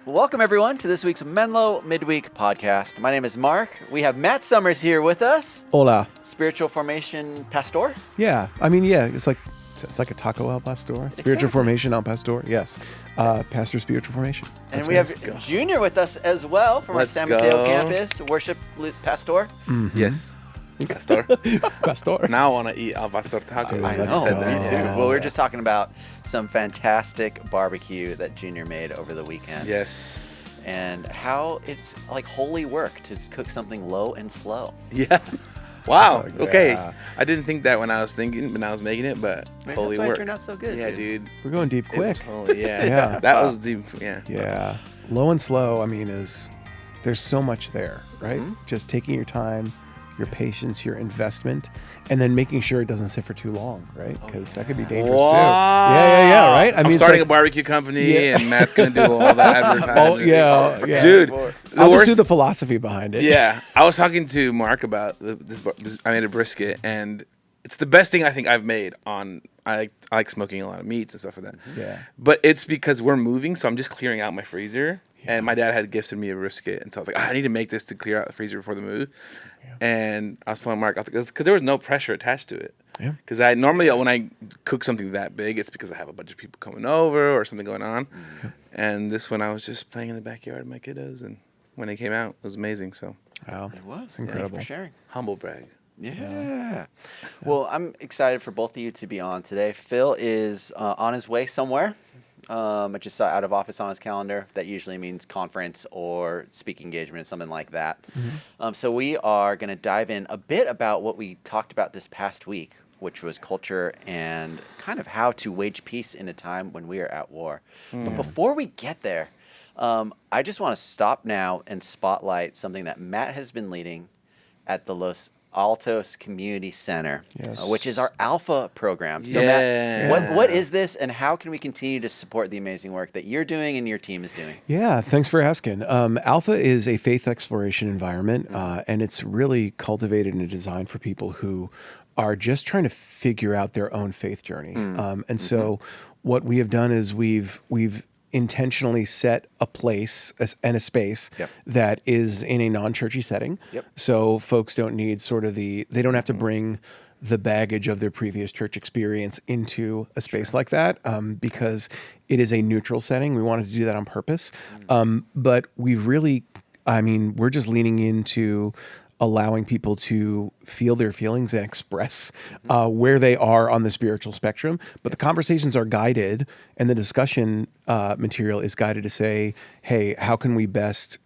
Welcome, everyone, to this week's Menlo Midweek podcast. My name is Mark. We have Matt Summers here with us. Hola. Spiritual Formation Pastor. Yeah. It's like a taco al pastor. Spiritual formation al pastor. Yes. Pastor spiritual formation. And we have Junior with us as well from our San Mateo campus, worship pastor. Mm-hmm. Yes. Pastor. Pastor. Now I want to eat al pastor tacos. I know, me too. Well, we were just talking about some fantastic barbecue that Junior made over the weekend. Yes. And how it's like holy work to cook something low and slow. Yeah. Wow. Oh, yeah. Okay. I didn't think that when I was making it, but Maybe holy that's why work. it turned out so good. Yeah, dude. We're going deep quick. Holy, yeah. Yeah. That was deep. Yeah. Yeah. Low and slow, there's so much there, right? Mm-hmm. Just taking your time, your patience, your investment, and then making sure it doesn't sit for too long, right? Because that could be dangerous too. Yeah, right? I'm starting a barbecue company, and Matt's going to do all the advertising. yeah. Dude, I'll just do the philosophy behind it. Yeah. I was talking to Mark about this. I made a brisket, and it's the best thing I think I've made on. I like smoking a lot of meats and stuff like that. Yeah. But it's because we're moving, so I'm just clearing out my freezer. Yeah. And my dad had gifted me a brisket, and so I was like, I need to make this to clear out the freezer before the move. Yeah. And I was telling Mark, because there was no pressure attached to it. Yeah. Because I normally, when I cook something that big, it's because I have a bunch of people coming over or something going on. Mm-hmm. And this one, I was just playing in the backyard with my kiddos, and when it came out, it was amazing. So wow, It was. It's incredible. Thank you for sharing. humble brag. Yeah. Well, I'm excited for both of you to be on today. Phil is on his way somewhere. I just saw out of office on his calendar. That usually means conference or speaking engagement, something like that. Mm-hmm. So we are going to dive in a bit about what we talked about this past week, which was culture and kind of how to wage peace in a time when we are at war. But before we get there, I just want to stop now and spotlight something that Matt has been leading at the Los Altos Community Center, Yes. Which is our Alpha program. So Yeah. Matt, what is this, and how can we continue to support the amazing work that you're doing and your team is doing? Yeah, thanks for asking. Alpha is a faith exploration environment, and it's really cultivated and designed for people who are just trying to figure out their own faith journey. And so what we have done is we've intentionally set a place and a space that is in a non-churchy setting. Yep. So folks don't need they don't have to bring the baggage of their previous church experience into a space like that, because it is a neutral setting. We wanted to do that on purpose. But we've really, we're just leaning into allowing people to feel their feelings and express where they are on the spiritual spectrum. But the conversations are guided, and the discussion material is guided to say, hey, how can we best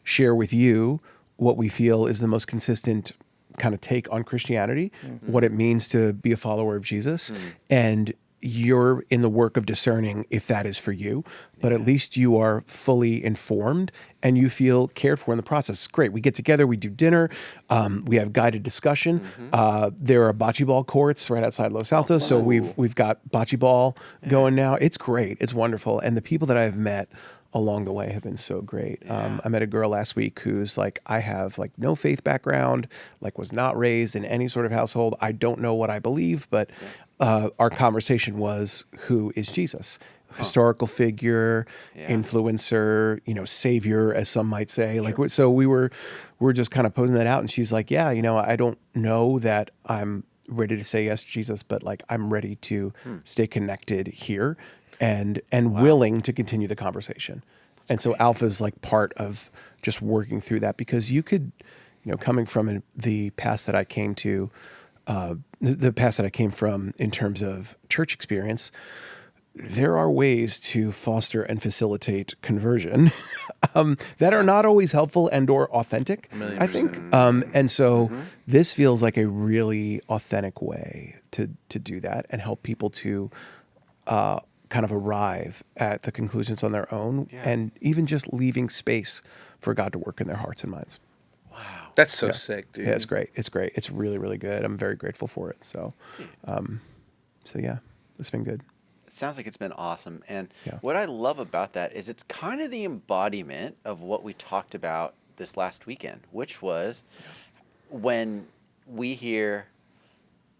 share with you what we feel is the most consistent kind of take on Christianity, what it means to be a follower of Jesus, and you're in the work of discerning if that is for you, but at least you are fully informed and you feel cared for in the process. Great. We get together, we do dinner, we have guided discussion. There are bocce ball courts right outside Los Altos, so we've got bocce ball going now. It's great. It's wonderful. And the people that I've met along the way have been so great. I met a girl last week who's like, I have like no faith background, like was not raised in any sort of household. I don't know what I believe, but our conversation was, who is Jesus? Historical figure, influencer, savior, as some might say. Like, so we're just kind of posing that out, and she's like, yeah, I don't know that I'm ready to say yes to Jesus, but like I'm ready to stay connected here and willing to continue the conversation. And so Alpha is like part of just working through that, because you could, coming from the past that I came to, the past that I came from in terms of church experience, there are ways to foster and facilitate conversion that are not always helpful and or authentic, I think. And so this feels like a really authentic way to do that and help people to kind of arrive at the conclusions on their own, and even just leaving space for God to work in their hearts and minds. Wow. That's so sick, dude. Yeah, it's great. It's great. It's really, really good. I'm very grateful for it. So yeah, it's been good. It sounds like it's been awesome. And what I love about that is it's kind of the embodiment of what we talked about this last weekend, which was when we hear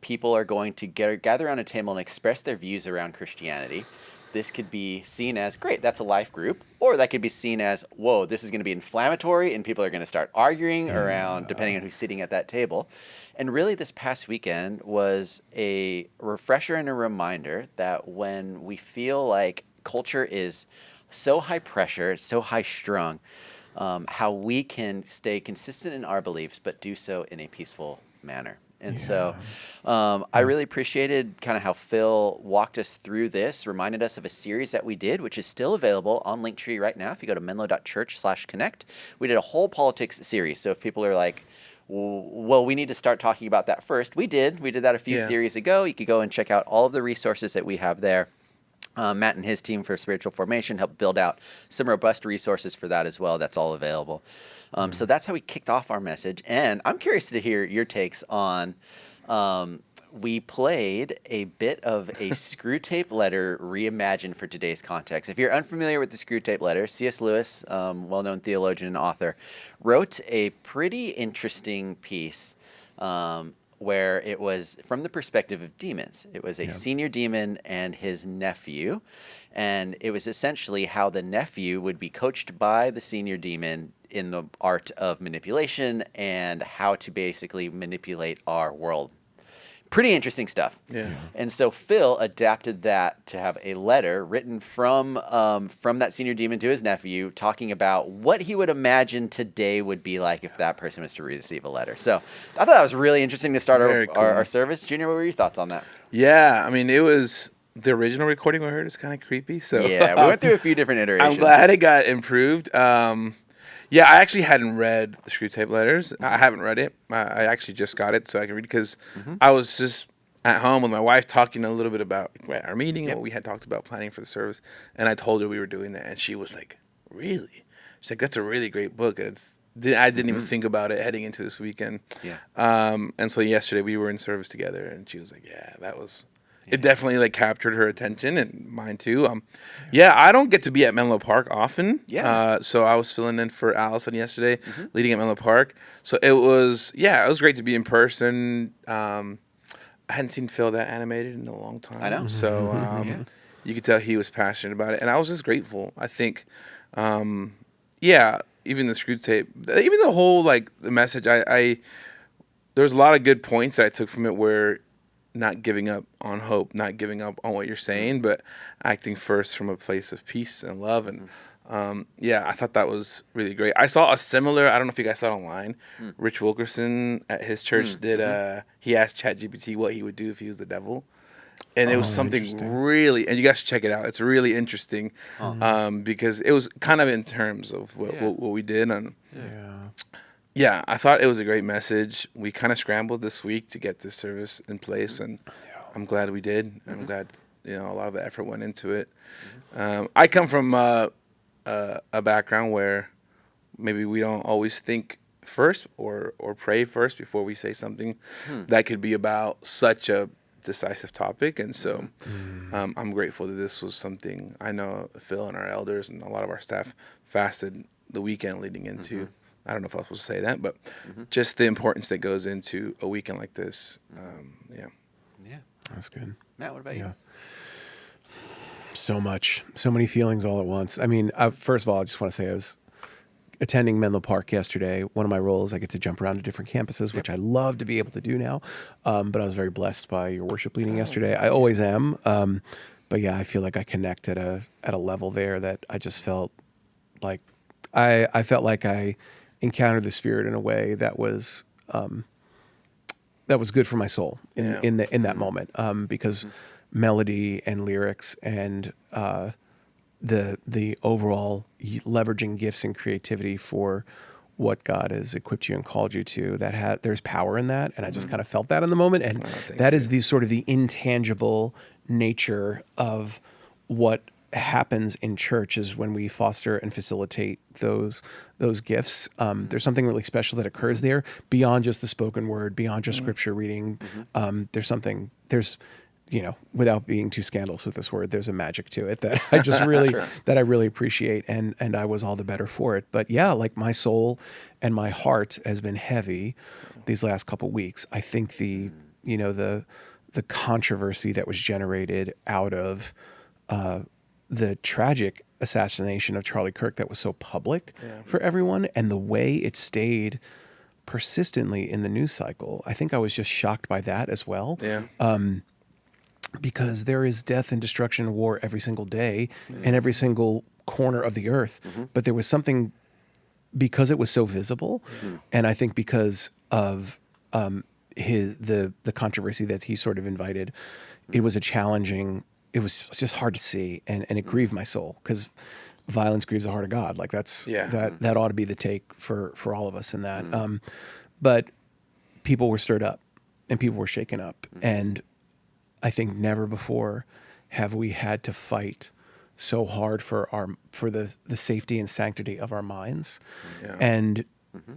people are going to gather around a table and express their views around Christianity, this could be seen as, great, that's a life group, or that could be seen as, whoa, this is going to be inflammatory and people are going to start arguing around, depending on who's sitting at that table. And really, this past weekend was a refresher and a reminder that when we feel like culture is so high pressure, so high strung, how we can stay consistent in our beliefs, but do so in a peaceful manner. And so I really appreciated kind of how Phil walked us through this, reminded us of a series that we did, which is still available on Linktree right now. If you go to menlo.church/connect, we did a whole politics series. So if people are like, well, we need to start talking about that first, we did that a few series ago. You could go and check out all of the resources that we have there. Matt and his team for spiritual formation helped build out some robust resources for that as well. That's all available. So that's how we kicked off our message. And I'm curious to hear your takes on, we played a bit of a Screw Tape Letter reimagined for today's context. If you're unfamiliar with the Screw Tape Letter, C.S. Lewis, well-known theologian and author, wrote a pretty interesting piece where it was from the perspective of demons. It was a senior demon and his nephew, and it was essentially how the nephew would be coached by the senior demon in the art of manipulation and how to basically manipulate our world. Pretty interesting stuff. Yeah. And so Phil adapted that to have a letter written from that senior demon to his nephew, talking about what he would imagine today would be like if that person was to receive a letter. So I thought that was really interesting to start our service. Junior, what were your thoughts on that? Yeah, I mean, it was the original recording we heard is kind of creepy. So yeah, we went through a few different iterations. I'm glad it got improved. Yeah, I actually hadn't read the Screw Tape Letters. I haven't read it. I actually just got it so I can read, because I was just at home with my wife talking a little bit about our meeting and what we had talked about planning for the service. And I told her we were doing that, and she was like, really? She's like, that's a really great book. I didn't even think about it heading into this weekend. Yeah. And so yesterday we were in service together, and she was like, yeah, that was... It definitely like captured her attention, and mine too. Yeah, I don't get to be at Menlo Park often. Yeah. So I was filling in for Allison yesterday, leading at Menlo Park. So it was great to be in person. I hadn't seen Phil that animated in a long time. I know. So you could tell he was passionate about it, and I was just grateful. I think, even the Screw Tape, even the whole like the message. I there's a lot of good points that I took from it, where not giving up on hope, not giving up on what you're saying, but acting first from a place of peace and love. And I thought that was really great. I saw a similar, I don't know if you guys saw it online, Rich Wilkerson at his church did, he asked ChatGPT what he would do if he was the devil. And it was something really, and you guys should check it out. It's really interesting because it was kind of in terms of what we did. And yeah, I thought it was a great message. We kind of scrambled this week to get this service in place, and I'm glad we did. I'm glad a lot of the effort went into it. I come from a background where maybe we don't always think first or pray first before we say something that could be about such a decisive topic. And so I'm grateful that this was something. I know Phil and our elders and a lot of our staff fasted the weekend leading into. I don't know if I was supposed to say that, but just the importance that goes into a weekend like this. Yeah. That's good. Matt, what about you? So many feelings all at once. I mean, first of all, I just want to say I was attending Menlo Park yesterday. One of my roles, I get to jump around to different campuses, which I love to be able to do now. But I was very blessed by your worship leading yesterday. I always am. But yeah, I feel like I connect at a level there that I just felt like I felt like I encountered the Spirit in a way that was good for my soul in that moment, because melody and lyrics and the overall leveraging gifts and creativity for what God has equipped you and called you to, there's power in that, and I just kind of felt that in the moment, and that is the sort of the intangible nature of what happens in church is when we foster and facilitate those gifts. There's something really special that occurs there beyond just the spoken word, beyond just scripture reading. There's without being too scandalous with this word, there's a magic to it that I just really that I really appreciate, and I was all the better for it. But yeah, like my soul and my heart has been heavy these last couple weeks. I think the controversy that was generated out of the tragic assassination of Charlie Kirk that was so public for everyone, and the way it stayed persistently in the news cycle. I think I was just shocked by that as well. Yeah. Because there is death and destruction and war every single day in every single corner of the earth. But there was something, because it was so visible, and I think because of the controversy that he sort of invited, it was it was just hard to see, and it grieved my soul, because violence grieves the heart of God. Like that ought to be the take for all of us in that. But people were stirred up and people were shaken up, and I think never before have we had to fight so hard for the safety and sanctity of our minds. And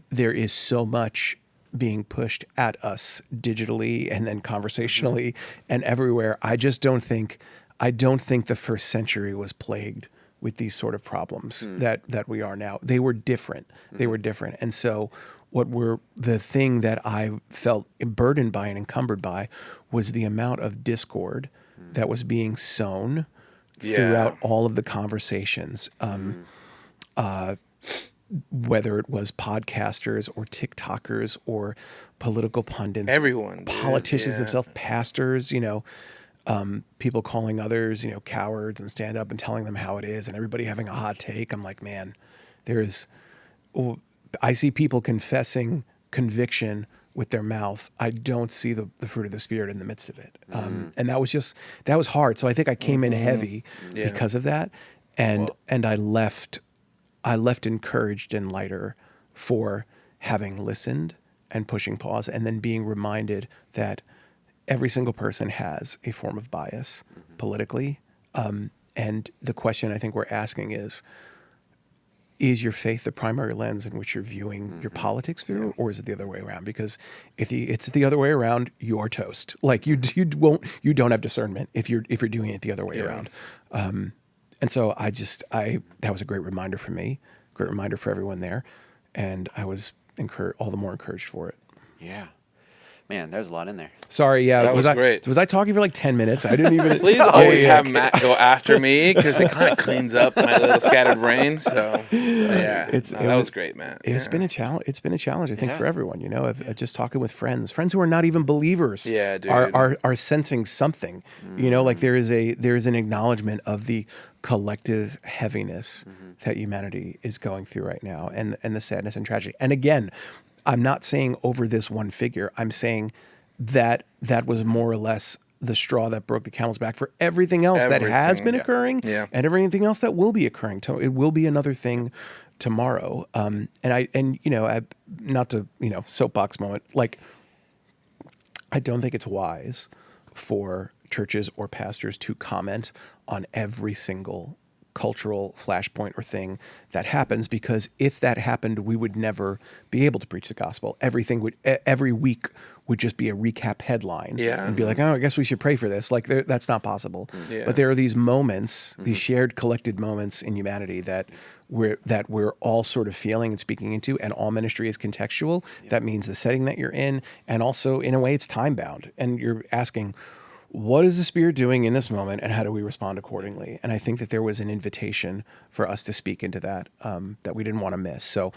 there is so much being pushed at us digitally and then conversationally and everywhere. I don't think the first century was plagued with these sort of problems that we are now. They were different. They were different. And so the thing that I felt burdened by and encumbered by was the amount of discord that was being sown throughout all of the conversations. Whether it was podcasters or TikTokers or political pundits, everyone, politicians themselves, pastors, people calling others, cowards, and stand up and telling them how it is, and everybody having a hot take. I'm like, man, I see people confessing conviction with their mouth. I don't see the fruit of the Spirit in the midst of it. And that was hard. So I think I came in heavy because of that. And I left encouraged and lighter for having listened and pushing pause, and then being reminded that every single person has a form of bias politically. And the question I think we're asking is your faith the primary lens in which you're viewing your politics through, or is it the other way around? Because if it's the other way around, you're toast. Like you don't have discernment if you're doing it the other way around. And so that was a great reminder for me, great reminder for everyone there. And I was all the more encouraged for it. Yeah. Man, there's a lot in there. Sorry, that was great. Was I talking for like 10 minutes? I didn't even. Please always have Matt go after me, because it kind of cleans up my little scattered brain. So that was great, Matt. It's been a challenge. It's been a challenge, I think, for everyone. Of just talking with friends who are not even believers. Yeah, dude. Are sensing something. Like there is an acknowledgement of the collective heaviness that humanity is going through right now, and the sadness and tragedy. And again, I'm not saying over this one figure. I'm saying that was more or less the straw that broke the camel's back for everything else that has been occurring and everything else that will be occurring. It will be another thing tomorrow. Not to, soapbox moment, like, I don't think it's wise for churches or pastors to comment on every single cultural flashpoint or thing that happens, because if that happened, we would never be able to preach the gospel. Every week would just be a recap headline and be like, oh, I guess we should pray for this. Like that's not possible. But there are these moments, these shared collected moments in humanity that we're all sort of feeling and speaking into, and all ministry is contextual. That means the setting that you're in, and also in a way it's time bound, and you're asking, what is the Spirit doing in this moment, and how do we respond accordingly? And I think that there was an invitation for us to speak into that, that we didn't want to miss. So,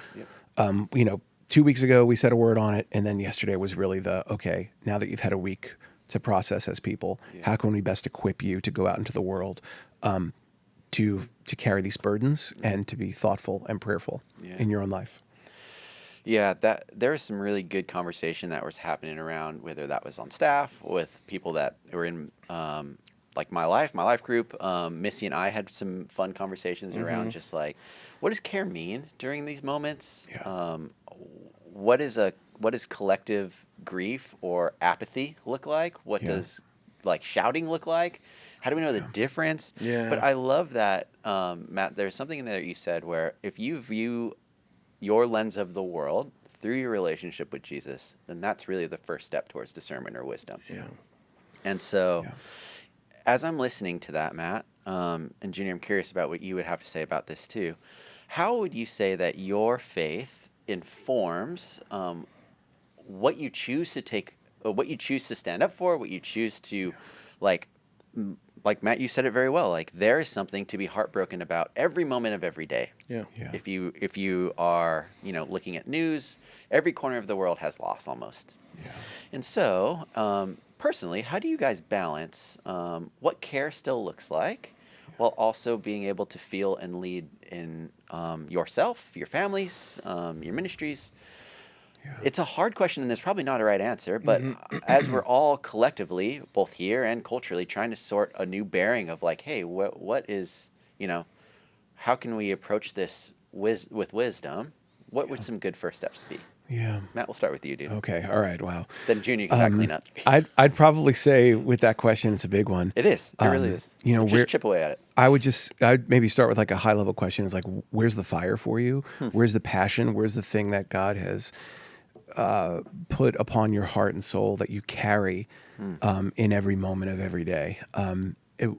2 weeks ago, we said a word on it, and then yesterday was really okay, now that you've had a week to process as people, how can we best equip you to go out into the world, to carry these burdens and to be thoughtful and prayerful in your own life? Yeah, there was some really good conversation that was happening around, whether that was on staff, with people that were in like my life group. Missy and I had some fun conversations around just like, what does care mean during these moments? What does collective grief or apathy look like? What does like shouting look like? How do we know the difference? But I love that, Matt, there's something in there that you said where if you view your lens of the world through your relationship with Jesus, then that's really the first step towards discernment or wisdom. And so as I'm listening to that, Matt, and Junior, I'm curious about what you would have to say about this too. How would you say that your faith informs what you choose to take, what you choose to stand up for, what you choose to like Matt, you said it very well. Like there is something to be heartbroken about every moment of every day. Yeah. Yeah. If you are, looking at news, every corner of the world has loss almost. Yeah. And so, personally, how do you guys balance what care still looks like while also being able to feel and lead in yourself, your families, your ministries? Yeah. It's a hard question, and there's probably not a right answer, but as we're all collectively, both here and culturally, trying to sort a new bearing of like, hey, what is, how can we approach this with wisdom? What would some good first steps be? Yeah. Matt, we'll start with you, dude. Okay. All right. Wow. Then Junior can clean up. I'd probably say with that question, it's a big one. It is. It really is. So just chip away at it. I'd maybe start with like a high level question. Is like, where's the fire for you? Where's the passion? Where's the thing that God has put upon your heart and soul that you carry in every moment of every day? An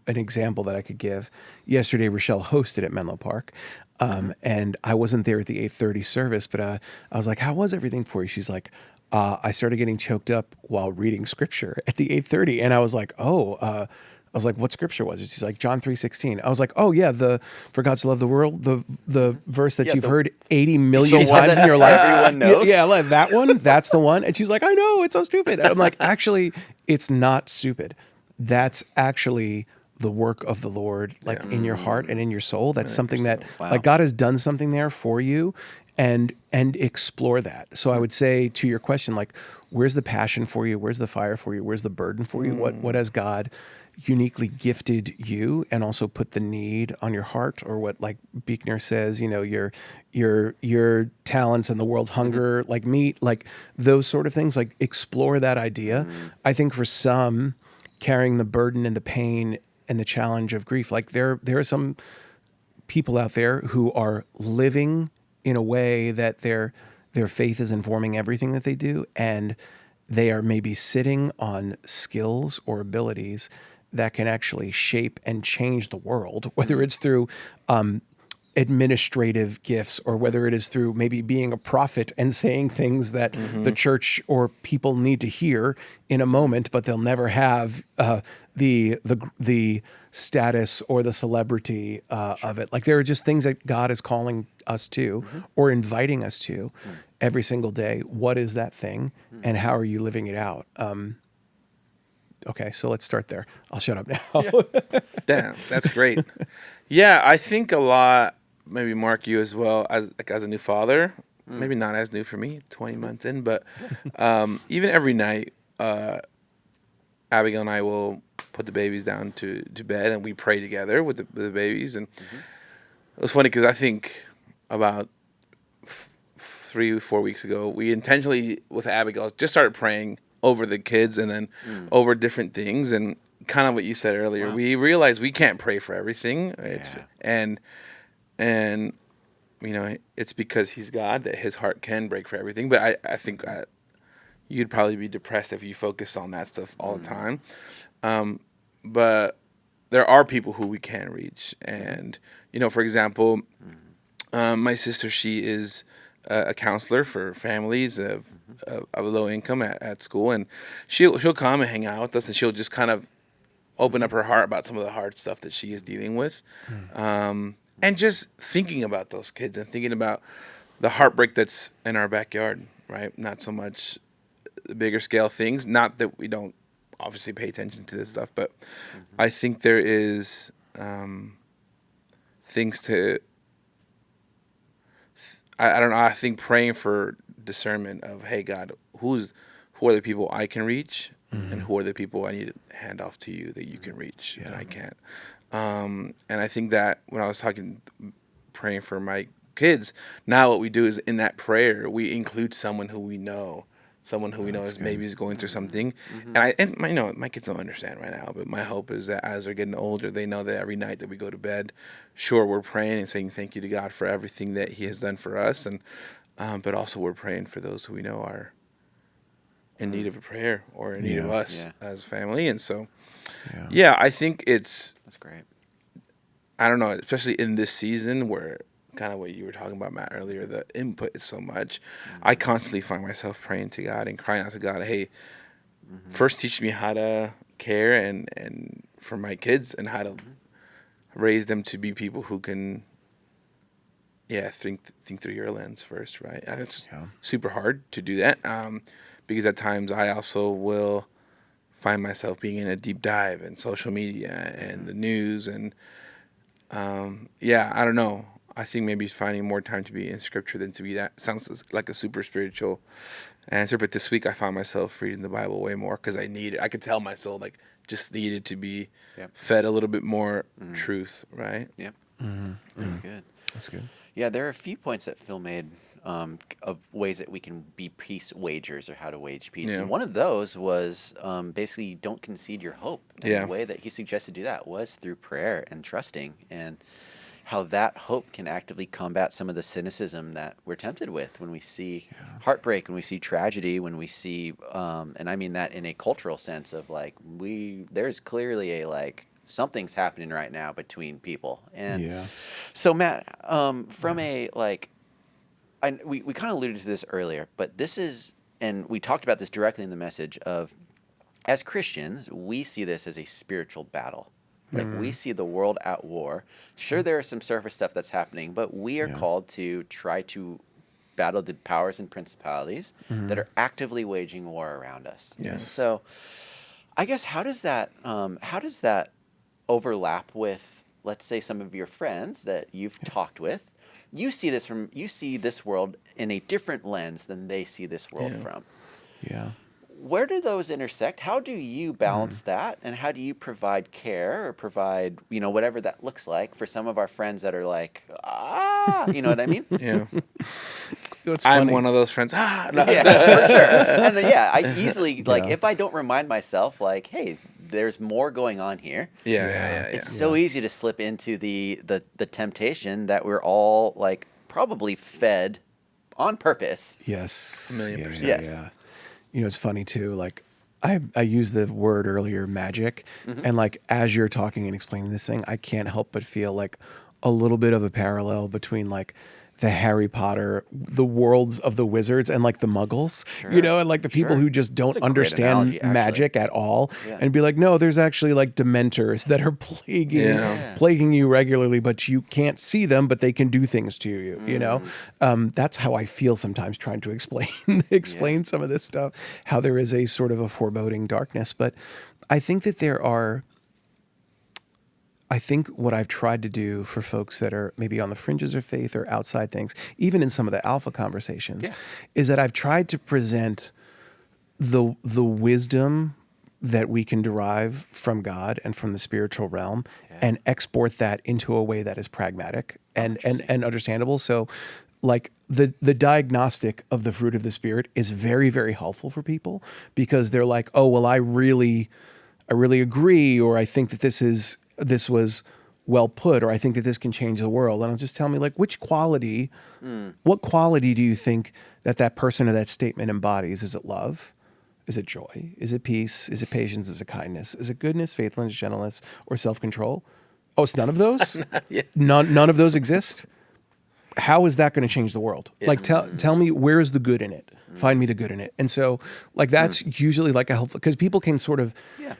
example that I could give: yesterday, Rochelle hosted at Menlo Park, and I wasn't there at the 8:30 service, but I was like, "How was everything for you?" She's like, "I started getting choked up while reading scripture at the 8:30," and I was like, "Oh." I was like, "What scripture was it?" She's like, John 3:16. I was like, "Oh yeah, the for God to love the world, the verse that you've heard 80 million times in your life." Everyone knows. Yeah, like that one. That's the one. And she's like, "I know, it's so stupid." And I'm like, "Actually, it's not stupid. That's actually the work of the Lord, like in your heart and in your soul. That's something that like God has done something there for you, and explore that." So I would say to your question, like, where's the passion for you? Where's the fire for you? Where's the burden for you? What has God uniquely gifted you and also put the need on your heart, or what like Buechner says, your talents and the world's hunger, like meat, like those sort of things, like explore that idea. I think for some, carrying the burden and the pain and the challenge of grief, like there are some people out there who are living in a way that their faith is informing everything that they do, and they are maybe sitting on skills or abilities that can actually shape and change the world, whether it's through administrative gifts, or whether it is through maybe being a prophet and saying things that the church or people need to hear in a moment, but they'll never have the status or the celebrity of it. Like there are just things that God is calling us to, or inviting us to every single day. What is that thing, and how are you living it out? Okay, so let's start there. I'll shut up now. Damn, that's great. Yeah, I think a lot. Maybe Mark, you as well, as a new father. Maybe not as new for me, 20 months in, but even every night, Abigail and I will put the babies down to bed, and we pray together with the babies. And it was funny because I think about 3 or 4 weeks ago, we intentionally with Abigail just started praying over the kids, and then over different things, and kind of what you said earlier. Wow. We realized we can't pray for everything, and it's because He's God that His heart can break for everything. But I think you'd probably be depressed if you focus on that stuff all the time. But there are people who we can reach, and for example, my sister, she is a counselor for families of low income at school, and she'll come and hang out with us, and she'll just kind of open up her heart about some of the hard stuff that she is dealing with, and just thinking about those kids and thinking about the heartbreak that's in our backyard, right? Not so much the bigger scale things. Not that we don't obviously pay attention to this stuff, but I think there is things to. I don't know. I think praying for discernment of, hey God, who are the people I can reach, and who are the people I need to hand off to you that you can reach and I can't. And I think that when I was praying for my kids, now what we do is in that prayer we include someone who we know. Someone who we know is maybe is going through something, and my kids don't understand right now. But my hope is that as they're getting older, they know that every night that we go to bed, sure, we're praying and saying thank you to God for everything that He has done for us, and but also we're praying for those who we know are in need of a prayer or in need of us as family. And so, I think that's great. I don't know, especially in this season where, kind of what you were talking about, Matt, earlier, the input is so much. I constantly find myself praying to God and crying out to God, hey, first teach me how to care and for my kids and how to raise them to be people who can, think through your lens first, right? And it's super hard to do that because at times I also will find myself being in a deep dive in social media and the news and I don't know. I think maybe finding more time to be in scripture than to be that. Sounds like a super spiritual answer, but this week I found myself reading the Bible way more because I could tell my soul like just needed to be fed a little bit more truth, right? Yep. That's good. That's good. Yeah, there are a few points that Phil made of ways that we can be peace wagers or how to wage peace. Yeah. And one of those was basically don't concede your hope. And the way that he suggested to do that was through prayer and trusting, and how that hope can actively combat some of the cynicism that we're tempted with when we see heartbreak, when we see tragedy, when we see, and I mean that in a cultural sense of like, there's clearly a like, something's happening right now between people. And so Matt, from a like, we kind of alluded to this earlier, but this is, and we talked about this directly in the message of, as Christians, we see this as a spiritual battle. Like we see the world at war. Sure, there is some surface stuff that's happening, but we are called to try to battle the powers and principalities that are actively waging war around us. Yes. So, I guess how does that overlap with, let's say, some of your friends that you've talked with? You see this world in a different lens than they see this world from. Yeah. Where do those intersect? How do you balance that? And how do you provide care or provide, whatever that looks like for some of our friends that are like, you know what I mean? Yeah. It's I'm funny. one of those friends. No. Yeah, for sure. And I easily, if I don't remind myself, like, hey, there's more going on here. Yeah. It's so easy to slip into the temptation that we're all, like, probably fed on purpose. Yes. 1,000,000%. Yes. Yeah. It's funny too. Like I used the word earlier, magic, and like as you're talking and explaining this thing, I can't help but feel like a little bit of a parallel between like the Harry Potter, the worlds of the wizards and like the muggles, and like the people who just don't That's a great understand analogy, actually. magic at all, Yeah. and be like, no, there's actually like dementors that are plaguing you regularly, but you can't see them, but they can do things to you, that's how I feel sometimes trying to explain some of this stuff, how there is a sort of a foreboding darkness. But I think that I think what I've tried to do for folks that are maybe on the fringes of faith or outside things, even in some of the alpha conversations, is that I've tried to present the wisdom that we can derive from God and from the spiritual realm and export that into a way that is pragmatic and understandable. So like the diagnostic of the fruit of the Spirit is very, very helpful for people because they're like, oh, well, I really agree, or I think that this was well put, or I think that this can change the world. And I'll just tell me like, what quality do you think that person or that statement embodies? Is it love? Is it joy? Is it peace? Is it patience? Is it kindness? Is it goodness, faithfulness, gentleness, or self-control? Oh, it's none of those? None of those exist? How is that going to change the world? Like, tell me, where is the good in it? Find me the good in it. And so, like, that's usually like a helpful, because people can sort of,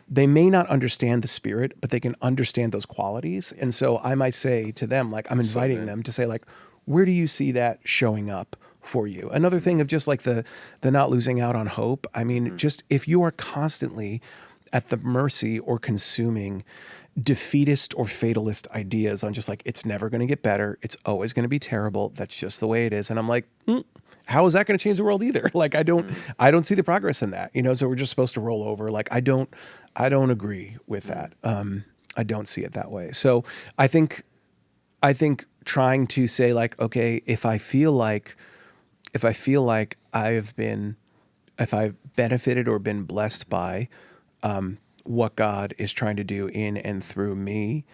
they may not understand the Spirit, but they can understand those qualities. And so I might say to them, like, I'm inviting them to say, like, where do you see that showing up for you? Another thing of just like the not losing out on hope. I mean, just if you are constantly at the mercy or consuming defeatist or fatalist ideas on just like, it's never going to get better, it's always going to be terrible, that's just the way it is. And I'm like, how is that going to change the world either? Like, I don't see the progress in that, so we're just supposed to roll over. Like, I don't agree with that. I don't see it that way. So I think trying to say like, okay, if I feel like I've benefited or been blessed by what God is trying to do in and through me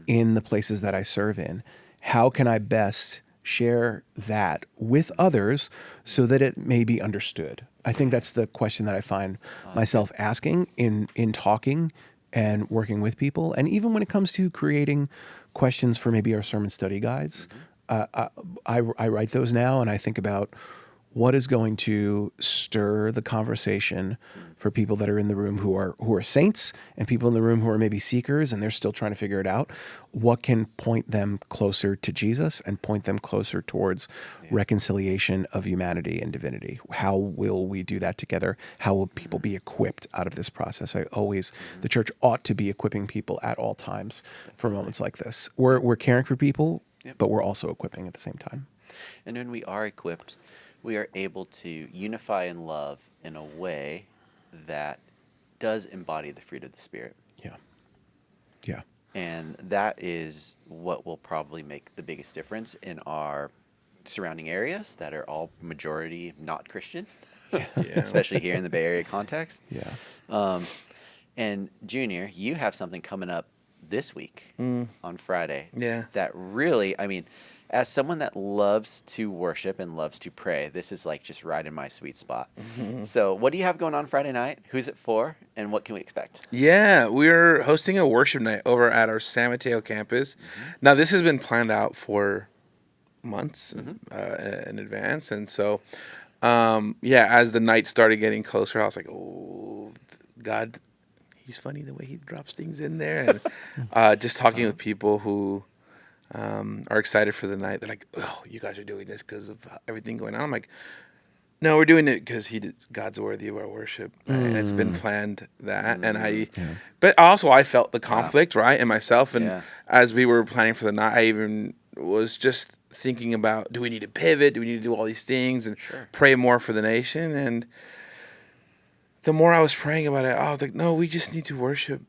in the places that I serve in, how can I best share that with others so that it may be understood? I think that's the question that I find myself asking in talking and working with people. And even when it comes to creating questions for maybe our sermon study guides, I write those now, and I think about what is going to stir the conversation for people that are in the room who are saints, and people in the room who are maybe seekers and they're still trying to figure it out. What can point them closer to Jesus and point them closer towards reconciliation of humanity and divinity? How will we do that together? How will people be equipped out of this process? The church ought to be equipping people at all times for moments like this. We're caring for people, but we're also equipping at the same time. And when we are equipped, we are able to unify in love in a way that does embody the fruit of the Spirit. Yeah. Yeah. And that is what will probably make the biggest difference in our surrounding areas that are all majority not Christian, especially here in the Bay Area context. Yeah. And Junior, you have something coming up this week on Friday. Yeah. That really, I mean, as someone that loves to worship and loves to pray, this is like just right in my sweet spot. So what do you have going on Friday night? Who's it for? And what can we expect? Yeah, we're hosting a worship night over at our San Mateo campus. Now, this has been planned out for months in advance. And so, as the night started getting closer, I was like, oh, God, he's funny the way he drops things in there. And just talking with people who are excited for the night. They're like, oh, you guys are doing this because of everything going on. I'm like, no, we're doing it because God's worthy of our worship. Right? And it's been planned that. And but also I felt the conflict, right, in myself. And as we were planning for the night, I even was just thinking about, do we need to pivot? Do we need to do all these things and pray more for the nation? And the more I was praying about it, I was like, no, we just need to worship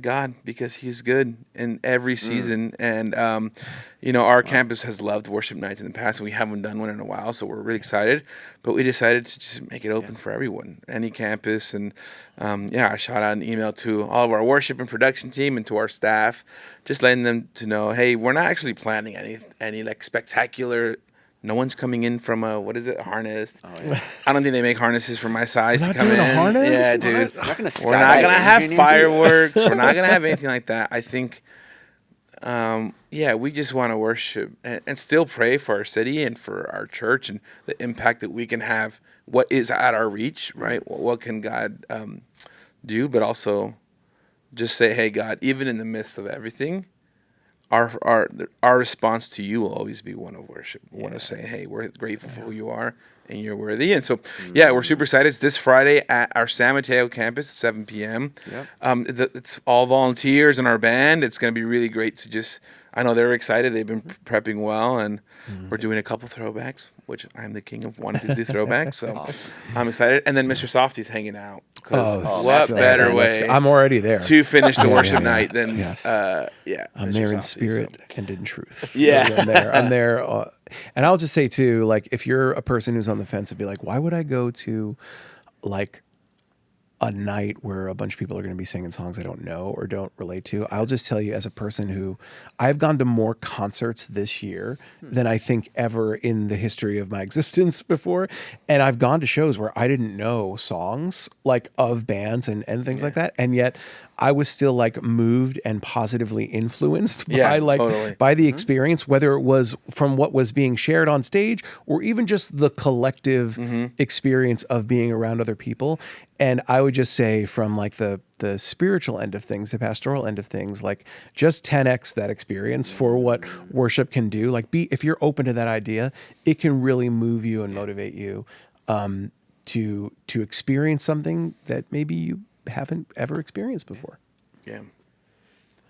God because he's good in every season. And our campus has loved worship nights in the past, and we haven't done one in a while, so we're really excited. But we decided to just make it open for everyone, any campus. And I shot out an email to all of our worship and production team and to our staff, just letting them to know, hey, we're not actually planning any like spectacular. No one's coming in from a harness. Oh, yeah. I don't think they make harnesses for my size to come in. A harness? Yeah, dude. We're not going We're not gonna have fireworks. We're not gonna have anything like that. I think, we just want to worship and still pray for our city and for our church and the impact that we can have. What is at our reach, right? What can God do? But also, just say, hey, God, even in the midst of everything. Our response to you will always be one of worship, one of saying, hey, we're grateful for who you are and you're worthy. And so, we're super excited. It's this Friday at our San Mateo campus at 7 p.m. Yep. It's all volunteers and our band. It's going to be really great to just, I know they're excited. They've been prepping well, and we're doing a couple throwbacks, which I'm the king of wanting to do throwbacks. So awesome. I'm excited. And then Mr. Softy's hanging out. What better way I'm already there to finish the worship night than I'm there in spirit and in truth. Yeah. I'm there. And I'll just say too, like, if you're a person who's on the fence and be like, why would I go to like a night where a bunch of people are going to be singing songs I don't know or don't relate to? I'll just tell you, as a person who I've gone to more concerts this year than I think ever in the history of my existence before. And I've gone to shows where I didn't know songs like of bands and things like that. And yet I was still like moved and positively influenced by the experience, whether it was from what was being shared on stage or even just the collective experience of being around other people. And I would just say, from like the spiritual end of things, the pastoral end of things, like just 10x that experience for what worship can do. Like, if you're open to that idea, it can really move you and motivate you to experience something that maybe you haven't ever experienced before. Yeah,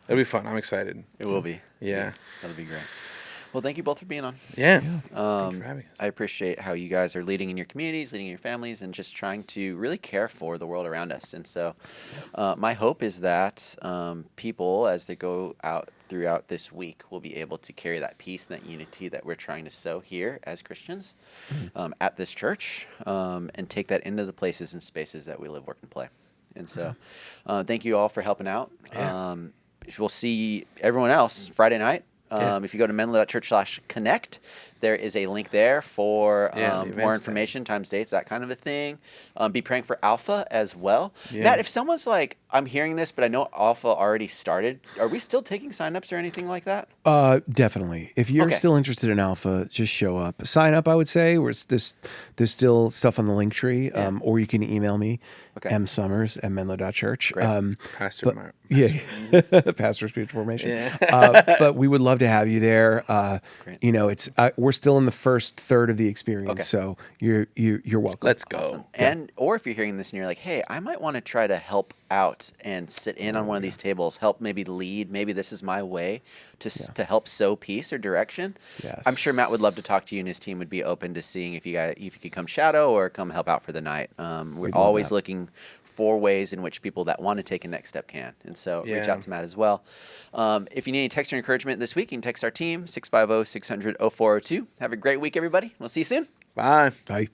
it'll be fun. I'm excited. It will be. Yeah, that'll be great. Well, thank you both for being on. Yeah. Thank you for having us. I appreciate how you guys are leading in your communities, leading in your families, and just trying to really care for the world around us. And so my hope is that people, as they go out throughout this week, will be able to carry that peace and that unity that we're trying to sow here as Christians at this church, and take that into the places and spaces that we live, work, and play. And so thank you all for helping out. Yeah. We'll see everyone else Friday night. If you go to menlo.church/connect, There is a link there for Yeah, the more events information, times, dates, that kind of a thing. Be praying for Alpha as well. Yeah. Matt, if someone's like, I'm hearing this, but I know Alpha already started, are we still taking signups or anything like that? Definitely. If you're Okay. still interested in Alpha, just show up. Sign up, I would say. There's still stuff on the link tree, Yeah. or you can email me, Okay. msummers@menlo.church. Great. Pastor Mark. Yeah, pastor spiritual formation. Yeah. But we would love to have you there. Great. You know, it's we're still in the first third of the experience, Okay. so you're welcome. Let's go. Awesome. And or if you're hearing this and you're like, hey, I might want to try to help out and sit in on one of these tables, help maybe lead, maybe this is my way to help sow peace or direction. Yes. I'm sure Matt would love to talk to you, and his team would be open to seeing if you could come shadow or come help out for the night. We're We'd love always that. looking for ways in which people that want to take a next step can. And so reach Yeah. out to Matt as well. If you need any text or encouragement this week, you can text our team, 650-600-0402. Have a great week, everybody. We'll see you soon. Bye. Bye.